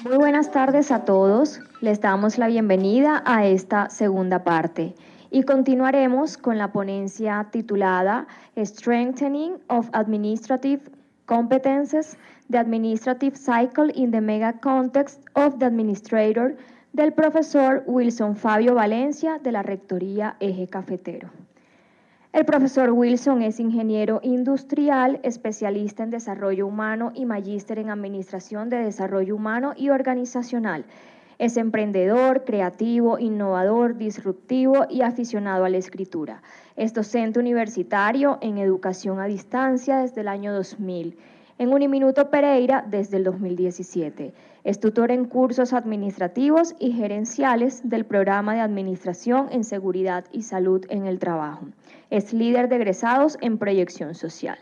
Muy buenas tardes a todos. Les damos la bienvenida a esta segunda parte y continuaremos con la ponencia titulada Strengthening of Administrative Competences, the Administrative Cycle in the Mega Context of the Administrator, del profesor Wilson Fabio Valencia de la Rectoría Eje Cafetero. El profesor Wilson es ingeniero industrial, especialista en desarrollo humano y magíster en administración de desarrollo humano y organizacional. Es emprendedor, creativo, innovador, disruptivo y aficionado a la escritura. Es docente universitario en educación a distancia desde el año 2000. En Uniminuto Pereira desde el 2017. Es tutor en cursos administrativos y gerenciales del programa de administración en seguridad y salud en el trabajo. Es líder de egresados en proyección social.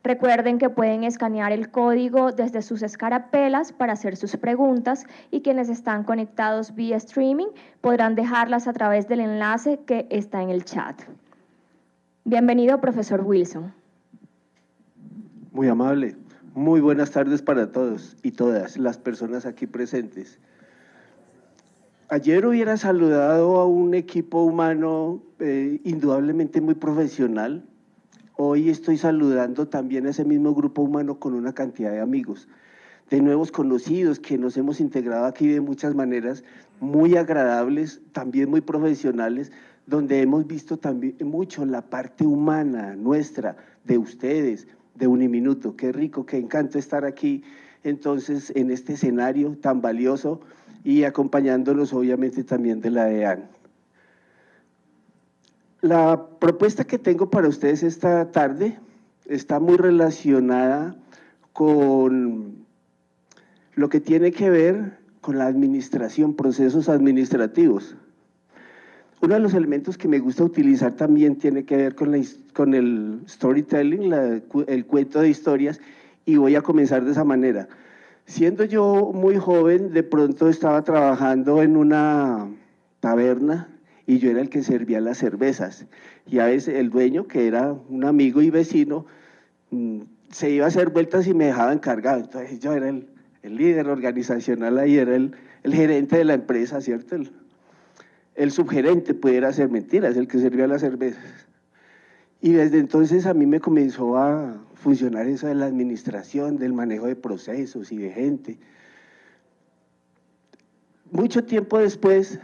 Recuerden que pueden escanear el código desde sus escarapelas para hacer sus preguntas y quienes están conectados vía streaming podrán dejarlas a través del enlace que está en el chat. Bienvenido, profesor Wilson. Muy amable. Muy buenas tardes para todos y todas las personas aquí presentes. Ayer hubiera saludado a un equipo humano indudablemente muy profesional. Hoy estoy saludando también a ese mismo grupo humano con una cantidad de amigos, de nuevos conocidos que nos hemos integrado aquí de muchas maneras muy agradables, también muy profesionales, donde hemos visto también mucho la parte humana nuestra, de ustedes, de Uniminuto. Qué rico, qué encanto estar aquí entonces en este escenario tan valioso y acompañándonos obviamente también de la EAN. La propuesta que tengo para ustedes esta tarde está muy relacionada con lo que tiene que ver con la administración, procesos administrativos. Uno de los elementos que me gusta utilizar también tiene que ver con el storytelling, el cuento de historias, y voy a comenzar de esa manera. Siendo yo muy joven, de pronto estaba trabajando en una taberna y yo era el que servía las cervezas. Y a veces el dueño, que era un amigo y vecino, se iba a hacer vueltas y me dejaba encargado. Entonces yo era el líder organizacional ahí, era el gerente de la empresa, ¿cierto? El subgerente pudiera ser mentiras, el que servía las cervezas. Y desde entonces a mí me comenzó a funcionar eso de la administración, del manejo de procesos y de gente. Mucho tiempo después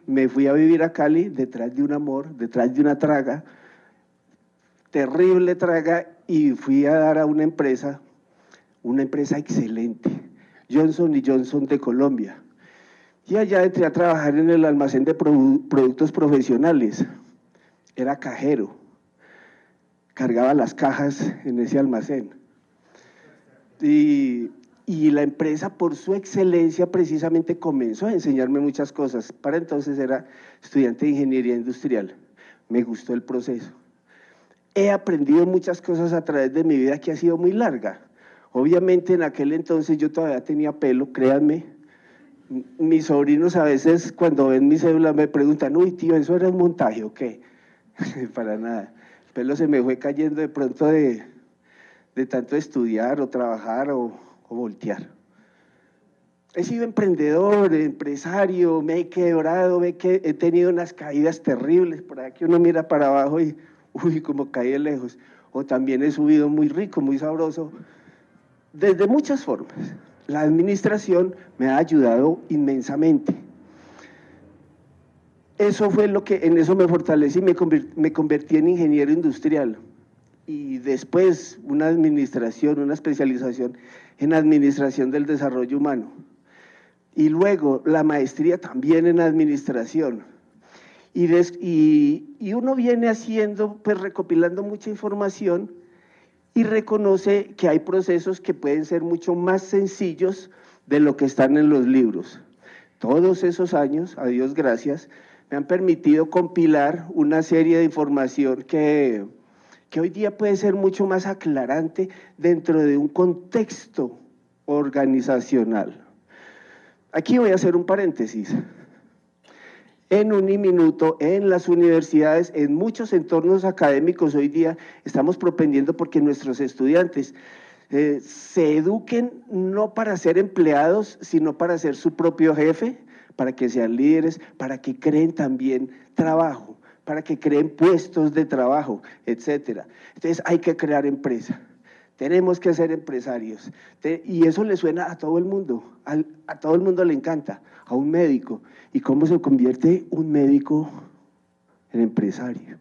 me fui a vivir a Cali detrás de un amor, detrás de una traga, terrible traga, y fui a dar a una empresa excelente, Johnson & Johnson de Colombia. Y allá entré a trabajar en el almacén de productos profesionales. Era cajero, cargaba las cajas en ese almacén. Y la empresa, por su excelencia, precisamente comenzó a enseñarme muchas cosas. Para entonces era estudiante de ingeniería industrial. Me gustó el proceso. He aprendido muchas cosas a través de mi vida que ha sido muy larga. Obviamente en aquel entonces yo todavía tenía pelo, créanme. Mis sobrinos a veces cuando ven mi cédula me preguntan, uy tío, ¿eso era un montaje o qué? Para nada, el pelo se me fue cayendo de pronto de tanto estudiar o trabajar o voltear. He sido emprendedor, empresario, me he quebrado, he tenido unas caídas terribles, por aquí uno mira para abajo y uy, como caí de lejos, o también he subido muy rico, muy sabroso, desde muchas formas. La administración me ha ayudado inmensamente. Eso fue en eso me fortalecí, me convertí en ingeniero industrial y después una especialización en administración del desarrollo humano y luego la maestría también en administración. Y uno viene haciendo, pues recopilando mucha información y reconoce que hay procesos que pueden ser mucho más sencillos de lo que están en los libros. Todos esos años, a Dios gracias, me han permitido compilar una serie de información que hoy día puede ser mucho más aclarante dentro de un contexto organizacional. Aquí voy a hacer un paréntesis. En Uniminuto, en las universidades, en muchos entornos académicos hoy día estamos propendiendo porque nuestros estudiantes se eduquen no para ser empleados, sino para ser su propio jefe, para que sean líderes, para que creen también trabajo, para que creen puestos de trabajo, etcétera. Entonces hay que crear empresa. Tenemos que ser empresarios. Y eso le suena a todo el mundo, a todo el mundo le encanta, a un médico. ¿Y cómo se convierte un médico en empresario?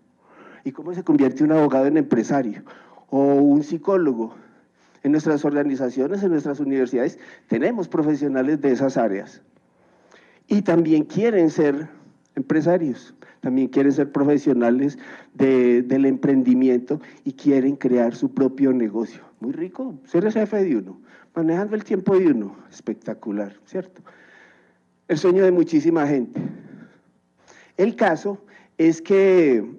¿Y cómo se convierte un abogado en empresario? O un psicólogo. En nuestras organizaciones, en nuestras universidades, tenemos profesionales de esas áreas. Y también quieren ser empresarios, también quieren ser profesionales del emprendimiento y quieren crear su propio negocio. Muy rico, ser el jefe de uno, manejando el tiempo de uno, espectacular, ¿cierto? El sueño de muchísima gente. El caso es que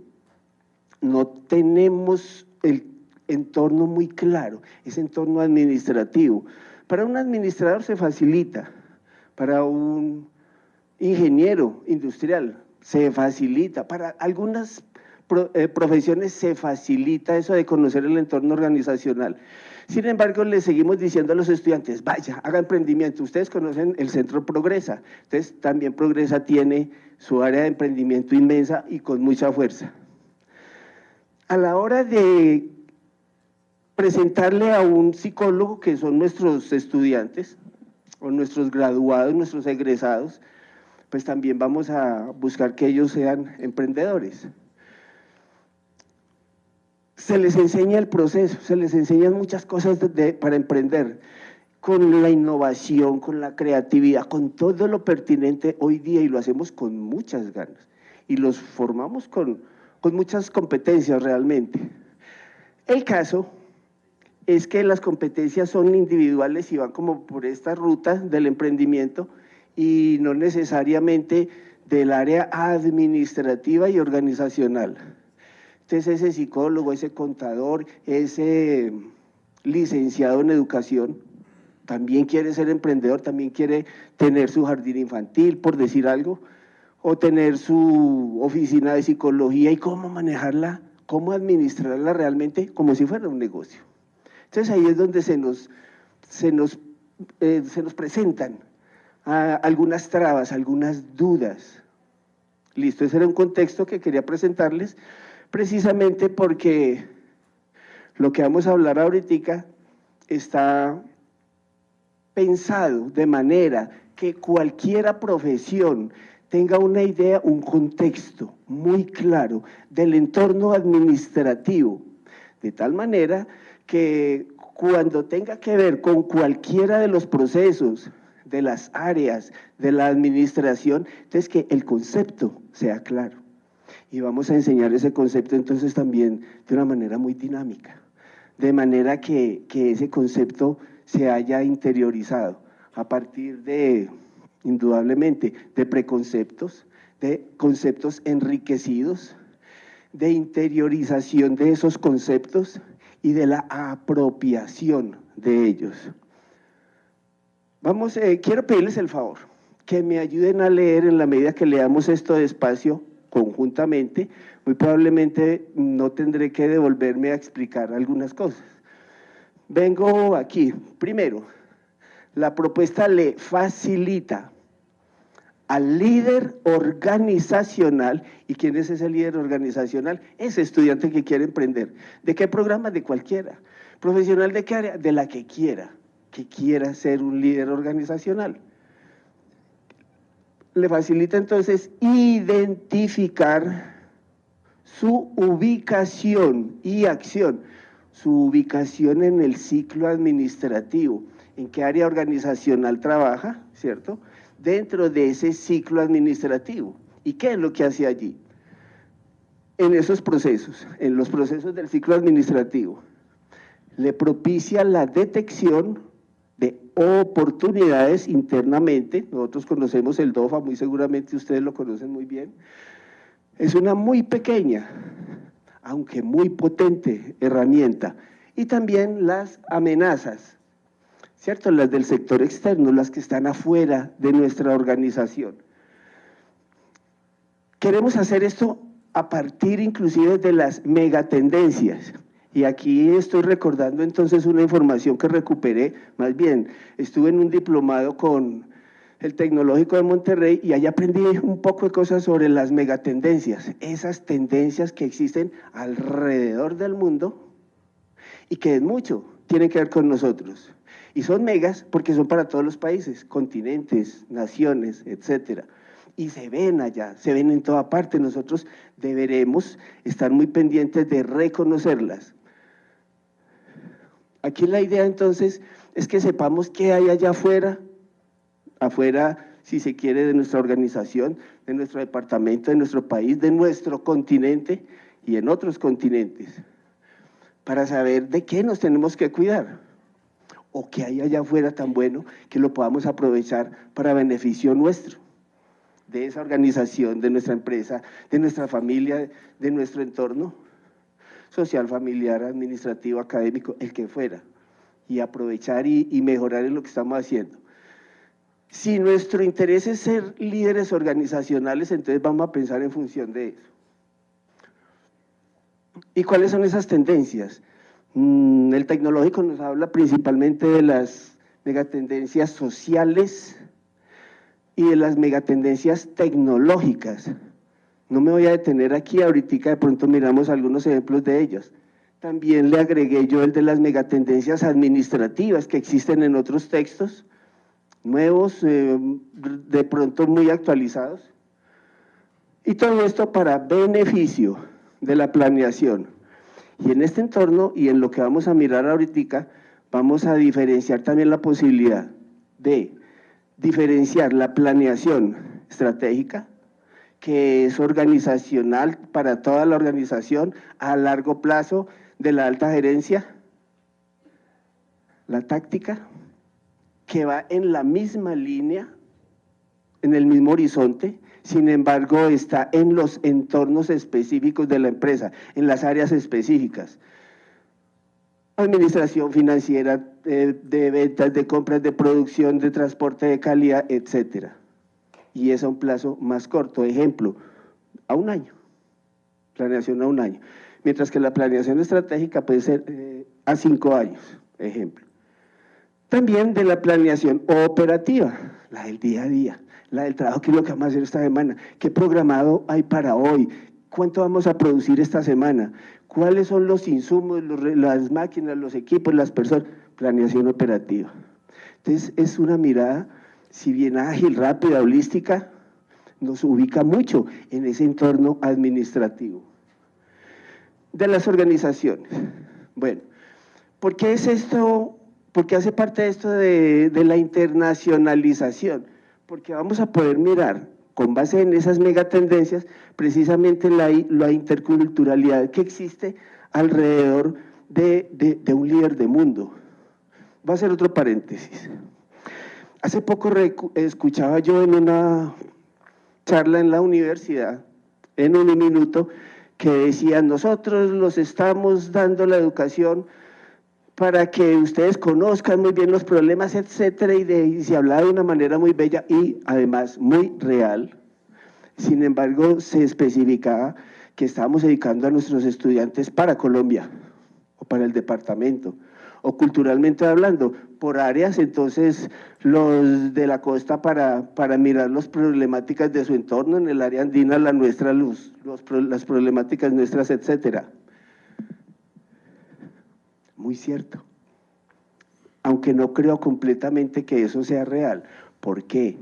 no tenemos el entorno muy claro, ese entorno administrativo. Para un administrador se facilita, para un ingeniero industrial se facilita, para algunas profesiones se facilita eso de conocer el entorno organizacional. Sin embargo, le seguimos diciendo a los estudiantes, vaya, haga emprendimiento. Ustedes conocen el Centro Progresa, entonces también Progresa tiene su área de emprendimiento inmensa y con mucha fuerza. A la hora de presentarle a un psicólogo, que son nuestros estudiantes, o nuestros graduados, nuestros egresados, pues también vamos a buscar que ellos sean emprendedores. Se les enseña el proceso, se les enseñan muchas cosas para emprender, con la innovación, con la creatividad, con todo lo pertinente hoy día, y lo hacemos con muchas ganas, y los formamos con muchas competencias realmente. El caso es que las competencias son individuales y van como por esta ruta del emprendimiento y no necesariamente del área administrativa y organizacional. Entonces ese psicólogo, ese contador, ese licenciado en educación, también quiere ser emprendedor, también quiere tener su jardín infantil, por decir algo, o tener su oficina de psicología y cómo manejarla, cómo administrarla realmente como si fuera un negocio. Entonces ahí es donde se nos presentan algunas trabas, algunas dudas. Listo, ese era un contexto que quería presentarles, precisamente porque lo que vamos a hablar ahorita está pensado de manera que cualquiera profesión tenga una idea, un contexto muy claro del entorno administrativo, de tal manera que cuando tenga que ver con cualquiera de los procesos, de las áreas, de la administración, entonces que el concepto sea claro. Y vamos a enseñar ese concepto entonces también de una manera muy dinámica, de manera que ese concepto se haya interiorizado a partir de, indudablemente, de preconceptos, de conceptos enriquecidos, de interiorización de esos conceptos y de la apropiación de ellos. Quiero pedirles el favor, que me ayuden a leer en la medida que leamos esto despacio, conjuntamente. Muy probablemente no tendré que devolverme a explicar algunas cosas. Vengo aquí, primero, la propuesta le facilita al líder organizacional. ¿Y quién es ese líder organizacional? Ese estudiante que quiere emprender. ¿De qué programa? De cualquiera. ¿Profesional de qué área? De la que quiera ser un líder organizacional. Le facilita entonces identificar su ubicación y acción, su ubicación en el ciclo administrativo, en qué área organizacional trabaja, ¿cierto?, dentro de ese ciclo administrativo. ¿Y qué es lo que hace allí? En esos procesos, en los procesos del ciclo administrativo, le propicia la detección de oportunidades internamente. Nosotros conocemos el DOFA, muy seguramente ustedes lo conocen muy bien. Es una muy pequeña, aunque muy potente herramienta. Y también las amenazas, ¿cierto? Las del sector externo, las que están afuera de nuestra organización. Queremos hacer esto a partir inclusive de las megatendencias. Y aquí estoy recordando entonces una información que recuperé, más bien, estuve en un diplomado con el Tecnológico de Monterrey y allá aprendí un poco de cosas sobre las megatendencias, esas tendencias que existen alrededor del mundo y que en mucho tienen que ver con nosotros. Y son megas porque son para todos los países, continentes, naciones, etcétera. Y se ven allá, se ven en toda parte. Nosotros deberemos estar muy pendientes de reconocerlas. Aquí la idea entonces es que sepamos qué hay allá afuera, si se quiere, de nuestra organización, de nuestro departamento, de nuestro país, de nuestro continente y en otros continentes, para saber de qué nos tenemos que cuidar o qué hay allá afuera tan bueno que lo podamos aprovechar para beneficio nuestro, de esa organización, de nuestra empresa, de nuestra familia, de nuestro entorno social, familiar, administrativo, académico, el que fuera, y aprovechar y mejorar en lo que estamos haciendo. Si nuestro interés es ser líderes organizacionales, entonces vamos a pensar en función de eso. ¿Y cuáles son esas tendencias? El tecnológico nos habla principalmente de las megatendencias sociales y de las megatendencias tecnológicas. No me voy a detener aquí, ahorita de pronto miramos algunos ejemplos de ellas. También le agregué yo el de las megatendencias administrativas que existen en otros textos, nuevos, de pronto muy actualizados. Y todo esto para beneficio de la planeación. Y en este entorno y en lo que vamos a mirar ahorita, vamos a diferenciar también la posibilidad de diferenciar la planeación estratégica, que es organizacional para toda la organización a largo plazo, de la alta gerencia, la táctica, que va en la misma línea, en el mismo horizonte, sin embargo está en los entornos específicos de la empresa, en las áreas específicas. Administración financiera, de ventas, de compras, de producción, de transporte de calidad, etcétera. Y es a un plazo más corto, ejemplo, a un año, planeación a un año. Mientras que la planeación estratégica puede ser a 5 años, ejemplo. También de la planeación operativa, la del día a día, la del trabajo, qué es lo que vamos a hacer esta semana, qué programado hay para hoy, cuánto vamos a producir esta semana, cuáles son los insumos, las máquinas, los equipos, las personas, planeación operativa. Entonces es una mirada, si bien ágil, rápida, holística, nos ubica mucho en ese entorno administrativo. De las organizaciones, bueno, ¿por qué es esto? Porque hace parte de esto de la internacionalización, porque vamos a poder mirar, con base en esas megatendencias, precisamente la interculturalidad que existe alrededor de un líder de mundo. Voy a hacer otro paréntesis. Hace poco escuchaba yo en una charla en la universidad, en un minuto, que decían, nosotros los estamos dando la educación para que ustedes conozcan muy bien los problemas, etcétera, y se hablaba de una manera muy bella y además muy real. Sin embargo, se especificaba que estábamos dedicando a nuestros estudiantes para Colombia o para el departamento, o culturalmente hablando, por áreas, entonces los de la costa para mirar las problemáticas de su entorno, en el área andina la nuestra, las problemáticas nuestras, etcétera. Muy cierto, aunque no creo completamente que eso sea real. ¿Por qué?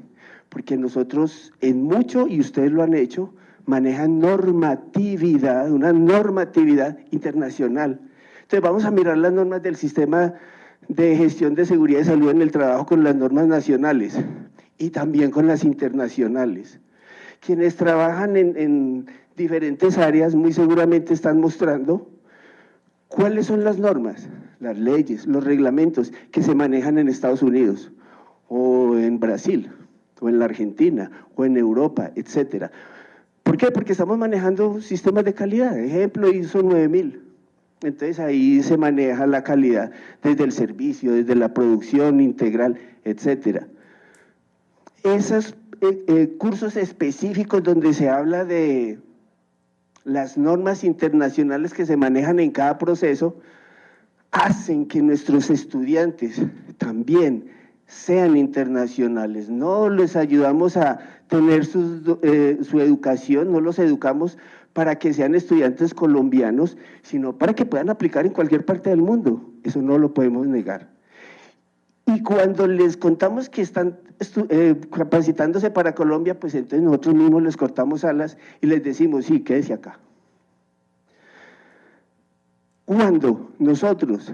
Porque nosotros en mucho, y ustedes lo han hecho, manejan normatividad, una normatividad internacional. Entonces vamos a mirar las normas del sistema de gestión de seguridad y salud en el trabajo con las normas nacionales y también con las internacionales. Quienes trabajan en diferentes áreas muy seguramente están mostrando ¿cuáles son las normas, las leyes, los reglamentos que se manejan en Estados Unidos o en Brasil o en la Argentina o en Europa, etcétera? ¿Por qué? Porque estamos manejando sistemas de calidad, ejemplo ISO 9000. Entonces ahí se maneja la calidad desde el servicio, desde la producción integral, etcétera. Esos cursos específicos donde se habla de las normas internacionales que se manejan en cada proceso, hacen que nuestros estudiantes también sean internacionales. No les ayudamos a tener su educación, no los educamos para que sean estudiantes colombianos, sino para que puedan aplicar en cualquier parte del mundo. Eso no lo podemos negar. Y cuando les contamos que están capacitándose para Colombia, pues entonces nosotros mismos les cortamos alas y les decimos, sí, quédese acá. Cuando nosotros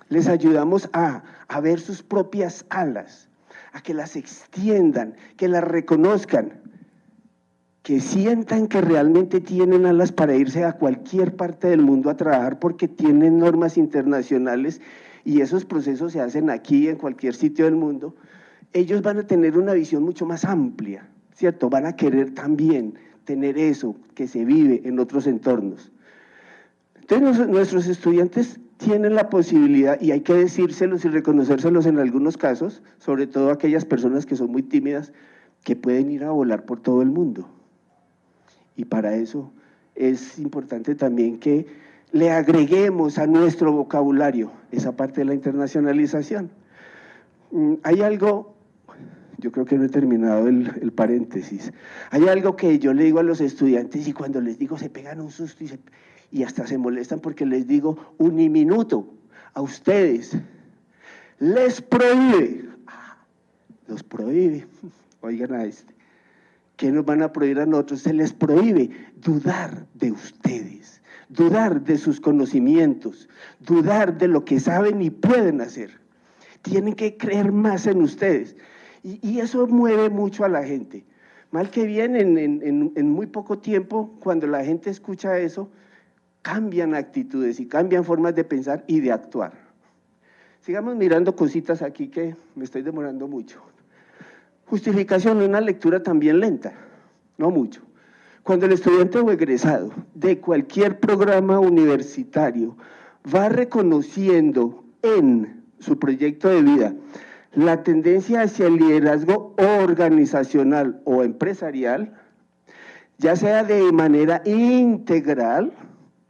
les ayudamos a ver sus propias alas, a que las extiendan, que las reconozcan, que sientan que realmente tienen alas para irse a cualquier parte del mundo a trabajar porque tienen normas internacionales y esos procesos se hacen aquí en cualquier sitio del mundo, ellos van a tener una visión mucho más amplia, ¿cierto? Van a querer también tener eso que se vive en otros entornos. Entonces nuestros estudiantes tienen la posibilidad, y hay que decírselos y reconocérselos en algunos casos, sobre todo aquellas personas que son muy tímidas, que pueden ir a volar por todo el mundo. Y para eso es importante también que le agreguemos a nuestro vocabulario esa parte de la internacionalización. Hay algo, yo creo que no he terminado el paréntesis, hay algo que yo le digo a los estudiantes y cuando les digo se pegan un susto y hasta se molestan porque les digo uniminuto a ustedes, les prohíbe, los prohíbe, oigan a este, ¿qué nos van a prohibir a nosotros? Se les prohíbe dudar de ustedes, dudar de sus conocimientos, dudar de lo que saben y pueden hacer. Tienen que creer más en ustedes y eso mueve mucho a la gente. Mal que bien, en muy poco tiempo, cuando la gente escucha eso, cambian actitudes y cambian formas de pensar y de actuar. Sigamos mirando cositas aquí que me estoy demorando mucho. Justificación, una lectura también lenta, no mucho. Cuando el estudiante o egresado de cualquier programa universitario va reconociendo en su proyecto de vida la tendencia hacia el liderazgo organizacional o empresarial, ya sea de manera integral,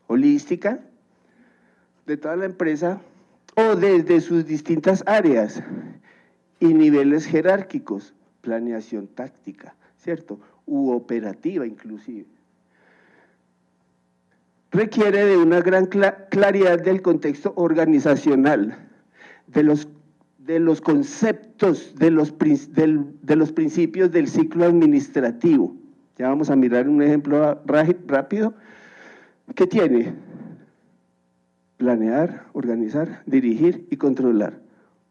holística, de toda la empresa, o desde sus distintas áreas y niveles jerárquicos, planeación táctica, ¿cierto? U operativa inclusive. Requiere de una gran claridad del contexto organizacional, de los conceptos, de los principios del ciclo administrativo. Ya vamos a mirar un ejemplo rápido. ¿Qué tiene? Planear, organizar, dirigir y controlar.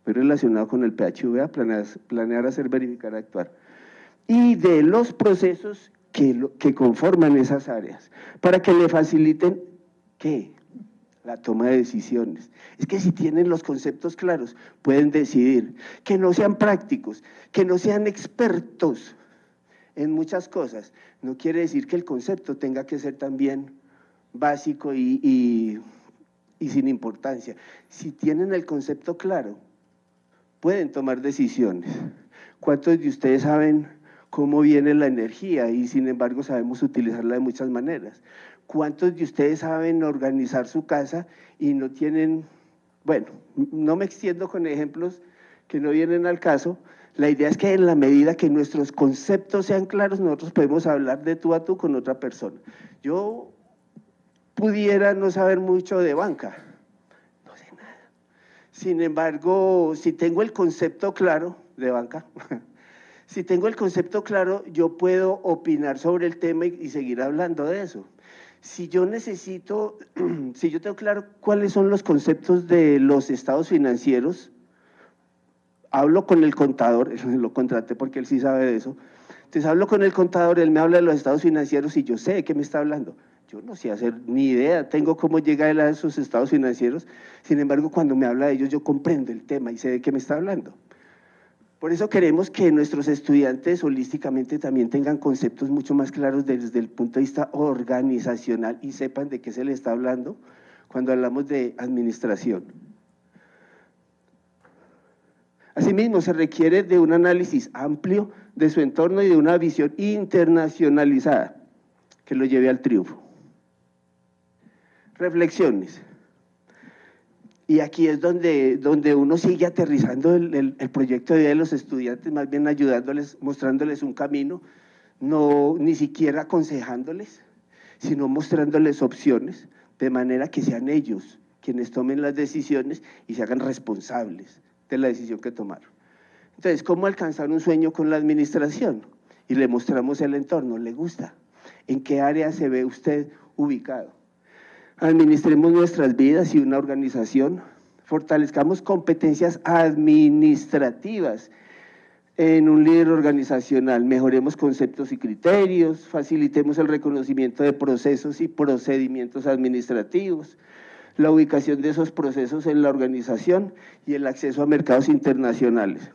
Muy relacionado con el PHVA, planear, hacer, verificar, actuar. Y de los procesos que conforman esas áreas, para que le faciliten, ¿qué? La toma de decisiones. Es que si tienen los conceptos claros, pueden decidir, que no sean prácticos, que no sean expertos en muchas cosas. No quiere decir que el concepto tenga que ser también básico y sin importancia. Si tienen el concepto claro, pueden tomar decisiones. ¿Cuántos de ustedes saben cómo viene la energía y sin embargo sabemos utilizarla de muchas maneras? ¿Cuántos de ustedes saben organizar su casa y no tienen, bueno, no me extiendo con ejemplos que no vienen al caso? La idea es que en la medida que nuestros conceptos sean claros, nosotros podemos hablar de tú a tú con otra persona. Yo pudiera no saber mucho de banca, no sé nada. Sin embargo, si tengo el concepto claro de banca, si tengo el concepto claro, yo puedo opinar sobre el tema y seguir hablando de eso. Si yo necesito, si yo tengo claro cuáles son los conceptos de los estados financieros, hablo con el contador, lo contraté porque él sí sabe de eso, entonces hablo con el contador, él me habla de los estados financieros y yo sé de qué me está hablando. Yo no sé hacer ni idea, tengo cómo llegar a esos estados financieros, sin embargo cuando me habla de ellos yo comprendo el tema y sé de qué me está hablando. Por eso queremos que nuestros estudiantes holísticamente también tengan conceptos mucho más claros desde el punto de vista organizacional y sepan de qué se les está hablando cuando hablamos de administración. Asimismo, se requiere de un análisis amplio de su entorno y de una visión internacionalizada que lo lleve al triunfo. Reflexiones. Y aquí es donde uno sigue aterrizando el proyecto de vida de los estudiantes, más bien ayudándoles, mostrándoles un camino, no ni siquiera aconsejándoles, sino mostrándoles opciones, de manera que sean ellos quienes tomen las decisiones y se hagan responsables de la decisión que tomaron. Entonces, ¿cómo alcanzar un sueño con la administración? Y le mostramos el entorno, ¿le gusta? ¿En qué área se ve usted ubicado? Administremos nuestras vidas y una organización, fortalezcamos competencias administrativas en un líder organizacional, mejoremos conceptos y criterios, facilitemos el reconocimiento de procesos y procedimientos administrativos, la ubicación de esos procesos en la organización y el acceso a mercados internacionales.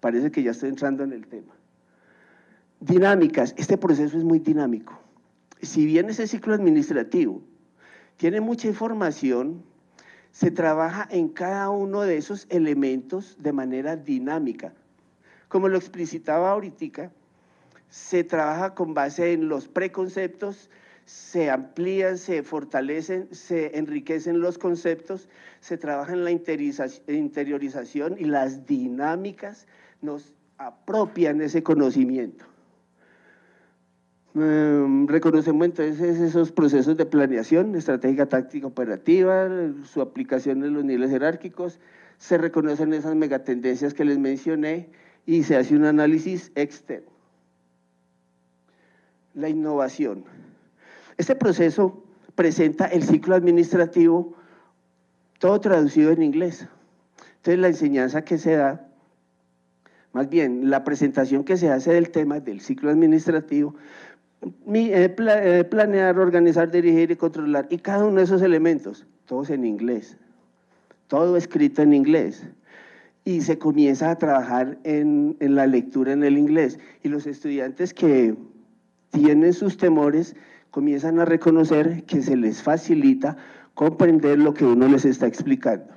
Parece que ya estoy entrando en el tema. Dinámicas, este proceso es muy dinámico. Si bien ese ciclo administrativo tiene mucha información, se trabaja en cada uno de esos elementos de manera dinámica. Como lo explicitaba ahorita, se trabaja con base en los preconceptos, se amplían, se fortalecen, se enriquecen los conceptos, se trabaja en la interiorización y las dinámicas nos apropian ese conocimiento. Reconocemos entonces esos procesos de planeación, estratégica, táctica, operativa, su aplicación en los niveles jerárquicos, se reconocen esas megatendencias que les mencioné y se hace un análisis externo. La innovación. Este proceso presenta el ciclo administrativo todo traducido en inglés. Entonces la enseñanza que se da, más bien la presentación que se hace del tema del ciclo administrativo, planear, organizar, dirigir y controlar, y cada uno de esos elementos, todos en inglés, todo escrito en inglés, y se comienza a trabajar en la lectura en el inglés, y los estudiantes que tienen sus temores comienzan a reconocer que se les facilita comprender lo que uno les está explicando.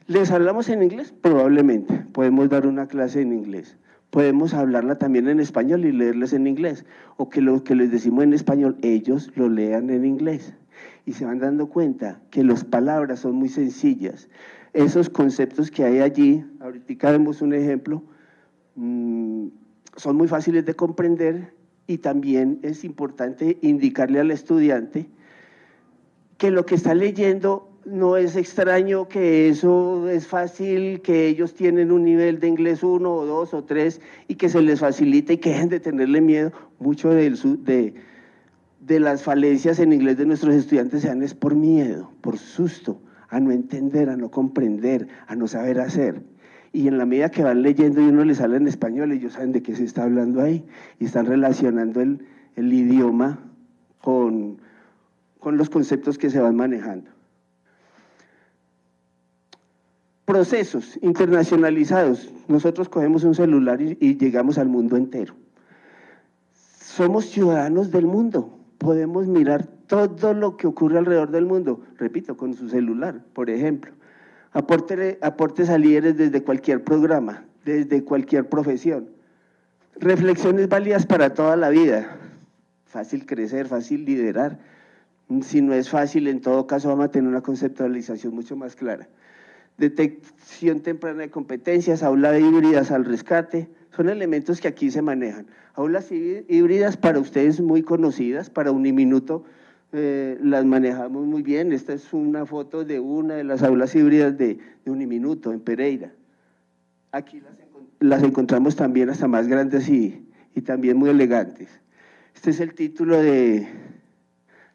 ¿Les hablamos en inglés? Probablemente, podemos dar una clase en inglés. Podemos hablarla también en español y leerles en inglés, o que lo que les decimos en español, ellos lo lean en inglés. Y se van dando cuenta que las palabras son muy sencillas. Esos conceptos que hay allí, ahorita vemos un ejemplo, son muy fáciles de comprender, y también es importante indicarle al estudiante que lo que está leyendo no es extraño, que eso es fácil, que ellos tienen un nivel de inglés 1 o 2 o 3 y que se les facilita y que dejen de tenerle miedo. Mucho de las falencias en inglés de nuestros estudiantes se dan es por miedo, por susto, a no entender, a no comprender, a no saber hacer. Y en la medida que van leyendo y uno les habla en español, ellos saben de qué se está hablando ahí y están relacionando el idioma con los conceptos que se van manejando. Procesos internacionalizados. Nosotros cogemos un celular y llegamos al mundo entero. Somos ciudadanos del mundo, podemos mirar todo lo que ocurre alrededor del mundo, repito, con su celular, por ejemplo. Aportes a líderes desde cualquier programa, desde cualquier profesión. Reflexiones válidas para toda la vida. Fácil crecer, fácil liderar. Si no es fácil, en todo caso vamos a tener una conceptualización mucho más clara. Detección temprana de competencias, aulas híbridas al rescate, son elementos que aquí se manejan. Aulas híbridas para ustedes muy conocidas, para Uniminuto las manejamos muy bien. Esta es una foto de una de las aulas híbridas de Uniminuto en Pereira. Aquí las encontramos también hasta más grandes y también muy elegantes. Este es el título de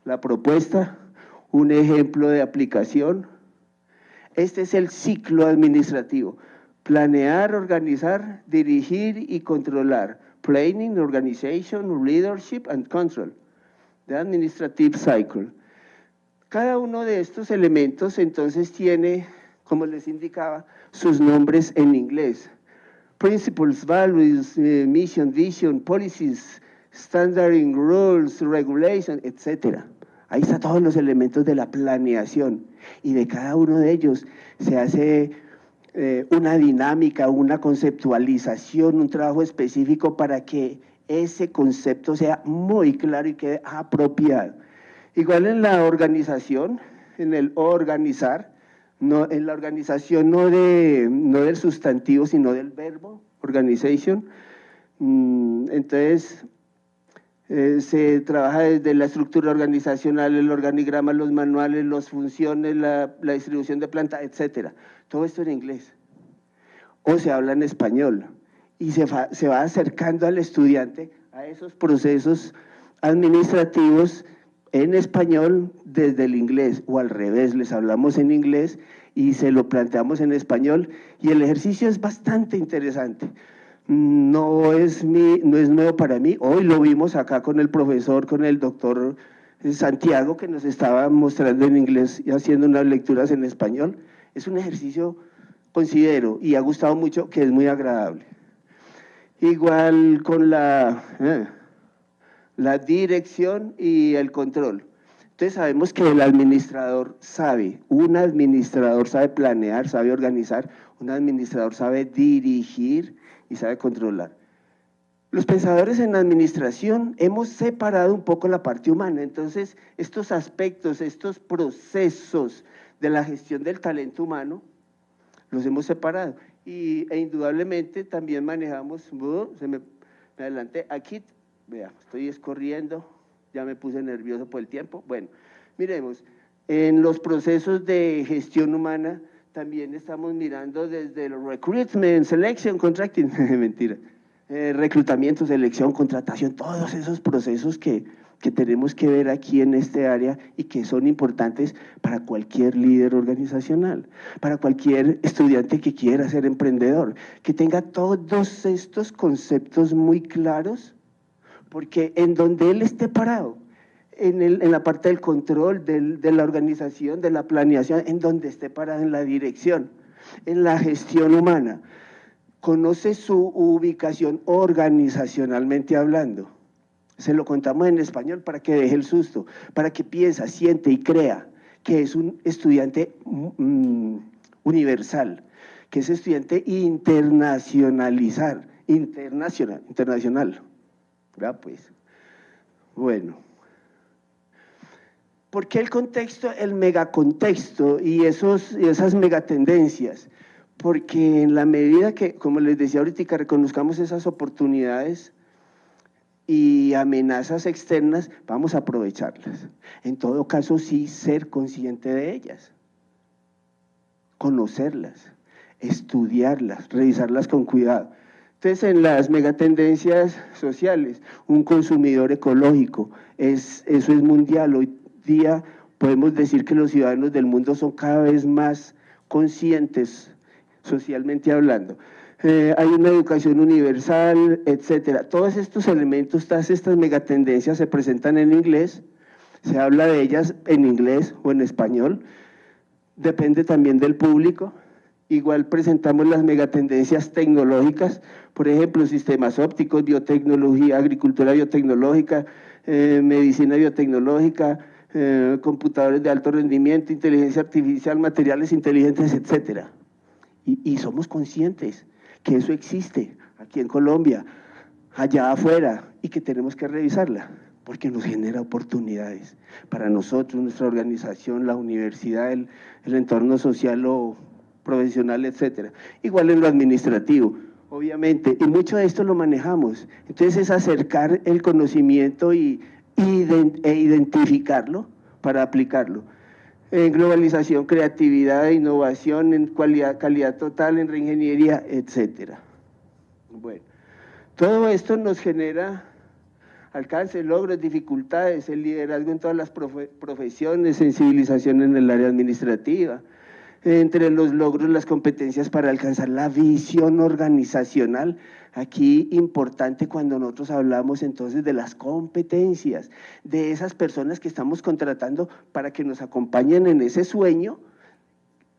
la propuesta, un ejemplo de aplicación. Este es el ciclo administrativo: planear, organizar, dirigir y controlar. Planning, organization, leadership and control. The administrative cycle. Cada uno de estos elementos entonces tiene, como les indicaba, sus nombres en inglés. Principles, values, mission, vision, policies, standarding, rules, regulations, etc. Ahí están todos los elementos de la planeación, y de cada uno de ellos se hace una dinámica, una conceptualización, un trabajo específico para que ese concepto sea muy claro y quede apropiado. Igual en la organización, en el organizar, no, en la organización no del sustantivo, sino del verbo, organization. Entonces, se trabaja desde la estructura organizacional, el organigrama, los manuales, las funciones, la distribución de planta, etcétera. Todo esto en inglés. O se habla en español. Y se va acercando al estudiante a esos procesos administrativos en español desde el inglés, o al revés, les hablamos en inglés y se lo planteamos en español, y el ejercicio es bastante interesante. No es nuevo para mí. Hoy lo vimos acá con el profesor, con el doctor Santiago, que nos estaba mostrando en inglés y haciendo unas lecturas en español. Es un ejercicio, considero, y ha gustado mucho, que es muy agradable. Igual con la dirección y el control. Entonces sabemos que el administrador sabe, un administrador sabe planear, sabe organizar, un administrador sabe dirigir y sabe controlar. Los pensadores en administración hemos separado un poco la parte humana, entonces estos aspectos, estos procesos de la gestión del talento humano, los hemos separado. E indudablemente también manejamos, me adelanté, aquí, vea, estoy corriendo, ya me puse nervioso por el tiempo. Bueno, miremos, en los procesos de gestión humana también estamos mirando desde el recruitment, selection, contracting, mentira, reclutamiento, selección, contratación, todos esos procesos que tenemos que ver aquí en este área y que son importantes para cualquier líder organizacional, para cualquier estudiante que quiera ser emprendedor, que tenga todos estos conceptos muy claros, porque en donde él esté parado, en la parte del control, de la organización, de la planeación, en donde esté parado en la dirección, en la gestión humana, conoce su ubicación organizacionalmente hablando. Se lo contamos en español para que deje el susto, para que piensa, siente y crea que es un estudiante universal, que es estudiante internacional. ¿Verdad? Pues, bueno. ¿Por qué el contexto, el megacontexto y esas megatendencias? Porque en la medida que, como les decía ahorita, reconozcamos esas oportunidades y amenazas externas, vamos a aprovecharlas. En todo caso, sí, ser consciente de ellas, conocerlas, estudiarlas, revisarlas con cuidado. Entonces, en las megatendencias sociales, un consumidor ecológico, eso es mundial. Hoy día podemos decir que los ciudadanos del mundo son cada vez más conscientes, socialmente hablando. Hay una educación universal, etcétera. Todos estos elementos, todas estas megatendencias se presentan en inglés, se habla de ellas en inglés o en español, depende también del público. Igual presentamos las megatendencias tecnológicas, por ejemplo, sistemas ópticos, biotecnología, agricultura biotecnológica, medicina biotecnológica, computadores de alto rendimiento, inteligencia artificial, materiales inteligentes, etcétera. Y somos conscientes que eso existe aquí en Colombia, allá afuera, y que tenemos que revisarla, porque nos genera oportunidades para nosotros, nuestra organización, la universidad, el entorno social o profesional, etcétera. Igual en lo administrativo, obviamente, y mucho de esto lo manejamos. Entonces es acercar el conocimiento e identificarlo para aplicarlo. En globalización, creatividad, innovación, en calidad total, en reingeniería, etcétera. Bueno, todo esto nos genera alcance, logros, dificultades, el liderazgo en todas las profesiones, sensibilización en el área administrativa, entre los logros, las competencias para alcanzar la visión organizacional. Aquí importante cuando nosotros hablamos entonces de las competencias, de esas personas que estamos contratando para que nos acompañen en ese sueño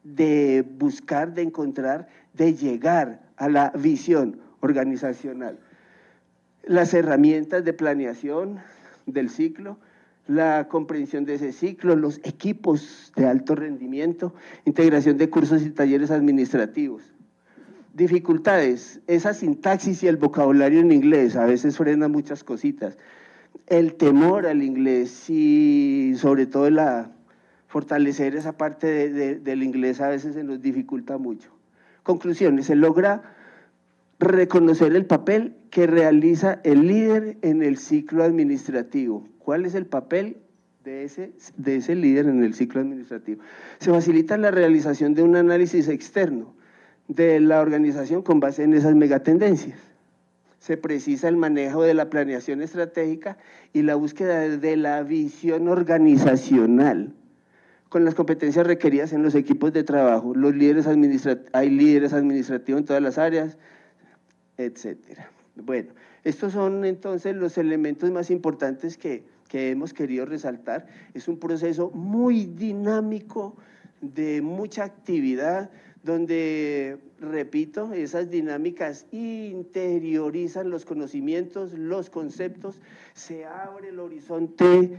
de buscar, de encontrar, de llegar a la visión organizacional. Las herramientas de planeación del ciclo, la comprensión de ese ciclo, los equipos de alto rendimiento, integración de cursos y talleres administrativos. Dificultades, esa sintaxis y el vocabulario en inglés, a veces frena muchas cositas. el temor al inglés y sobre todo fortalecer esa parte del inglés a veces se nos dificulta mucho. Conclusiones, se logra reconocer el papel que realiza el líder en el ciclo administrativo. ¿Cuál es el papel de ese líder en el ciclo administrativo? Se facilita la realización de un análisis externo de la organización con base en esas megatendencias. Se precisa el manejo de la planeación estratégica y la búsqueda de la visión organizacional con las competencias requeridas en los equipos de trabajo. Hay líderes administrativos en todas las áreas, etcétera. Bueno, estos son entonces los elementos más importantes que hemos querido resaltar. Es un proceso muy dinámico, de mucha actividad, donde, repito, esas dinámicas interiorizan los conocimientos, los conceptos, se abre el horizonte,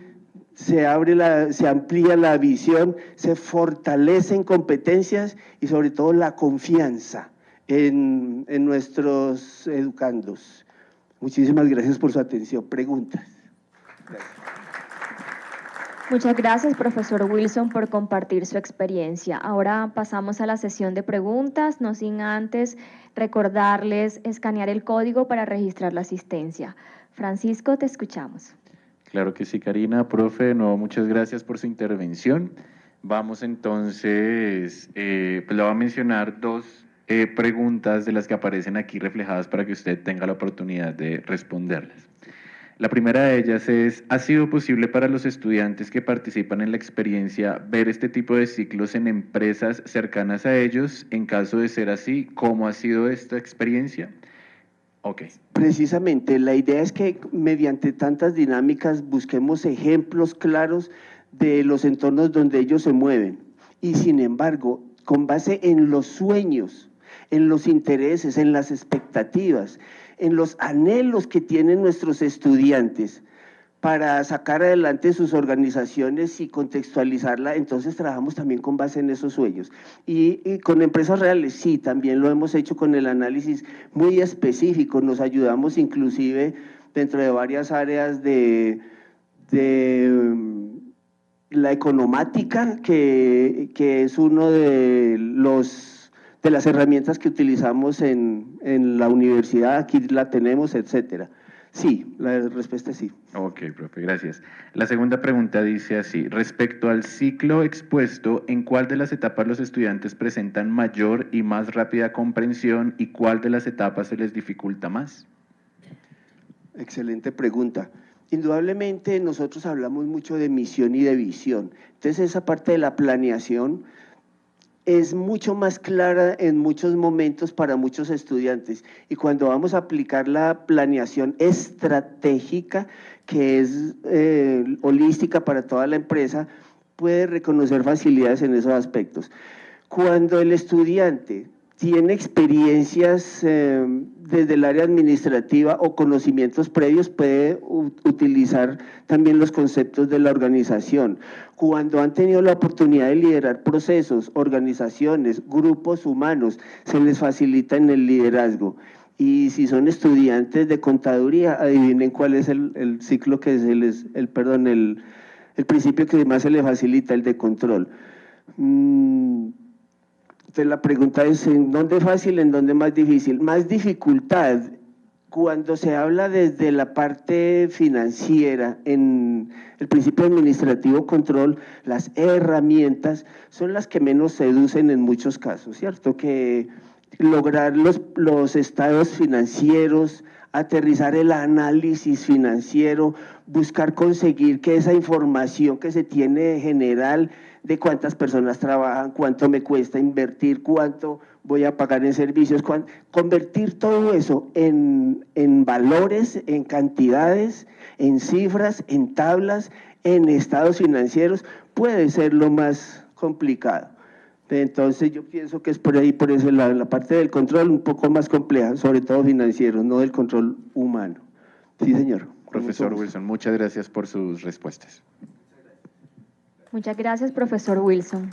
se amplía la visión, se fortalecen competencias y sobre todo la confianza en nuestros educandos. Muchísimas gracias por su atención. Preguntas. Gracias. Muchas gracias, profesor Wilson, por compartir su experiencia. Ahora pasamos a la sesión de preguntas, no sin antes recordarles escanear el código para registrar la asistencia. Francisco, te escuchamos. Claro que sí, Karina. Profe, no, muchas gracias por su intervención. Vamos entonces, le voy a mencionar dos preguntas de las que aparecen aquí reflejadas para que usted tenga la oportunidad de responderlas. La primera de ellas es, ¿ha sido posible para los estudiantes que participan en la experiencia ver este tipo de ciclos en empresas cercanas a ellos? En caso de ser así, ¿cómo ha sido esta experiencia? Ok. Precisamente, la idea es que mediante tantas dinámicas busquemos ejemplos claros de los entornos donde ellos se mueven y sin embargo, con base en los sueños, en los intereses, en las expectativas, en los anhelos que tienen nuestros estudiantes para sacar adelante sus organizaciones y contextualizarla, entonces trabajamos también con base en esos sueños. Y con empresas reales, sí, también lo hemos hecho con el análisis muy específico, nos ayudamos inclusive dentro de varias áreas de la economática, que es uno de las herramientas que utilizamos en la universidad, aquí la tenemos, etcétera. Sí, la respuesta es sí. Ok, profe, gracias. La segunda pregunta dice así, respecto al ciclo expuesto, ¿en cuál de las etapas los estudiantes presentan mayor y más rápida comprensión y cuál de las etapas se les dificulta más? Excelente pregunta. Indudablemente nosotros hablamos mucho de misión y de visión, entonces esa parte de la planeación es mucho más clara en muchos momentos para muchos estudiantes y cuando vamos a aplicar la planeación estratégica, que es holística para toda la empresa, puede reconocer facilidades en esos aspectos. Cuando el estudiante tiene experiencias desde el área administrativa o conocimientos previos, puede utilizar también los conceptos de la organización. Cuando han tenido la oportunidad de liderar procesos, organizaciones, grupos humanos, se les facilita en el liderazgo. Y si son estudiantes de contaduría, adivinen cuál es el ciclo que el principio que más se les facilita, el de control. Entonces la pregunta es, ¿en dónde fácil, en dónde más difícil? Más dificultad cuando se habla desde la parte financiera, en el principio administrativo control, las herramientas son las que menos seducen en muchos casos, ¿cierto? Que lograr los estados financieros, aterrizar el análisis financiero, buscar conseguir que esa información que se tiene general de cuántas personas trabajan, cuánto me cuesta invertir, cuánto voy a pagar en servicios, convertir todo eso en valores, en cantidades, en cifras, en tablas, en estados financieros, puede ser lo más complicado. Entonces yo pienso que es por ahí, por eso la parte del control un poco más compleja, sobre todo financiero, no del control humano. Sí, señor. Profesor Wilson, muchas gracias por sus respuestas. Muchas gracias, profesor Wilson.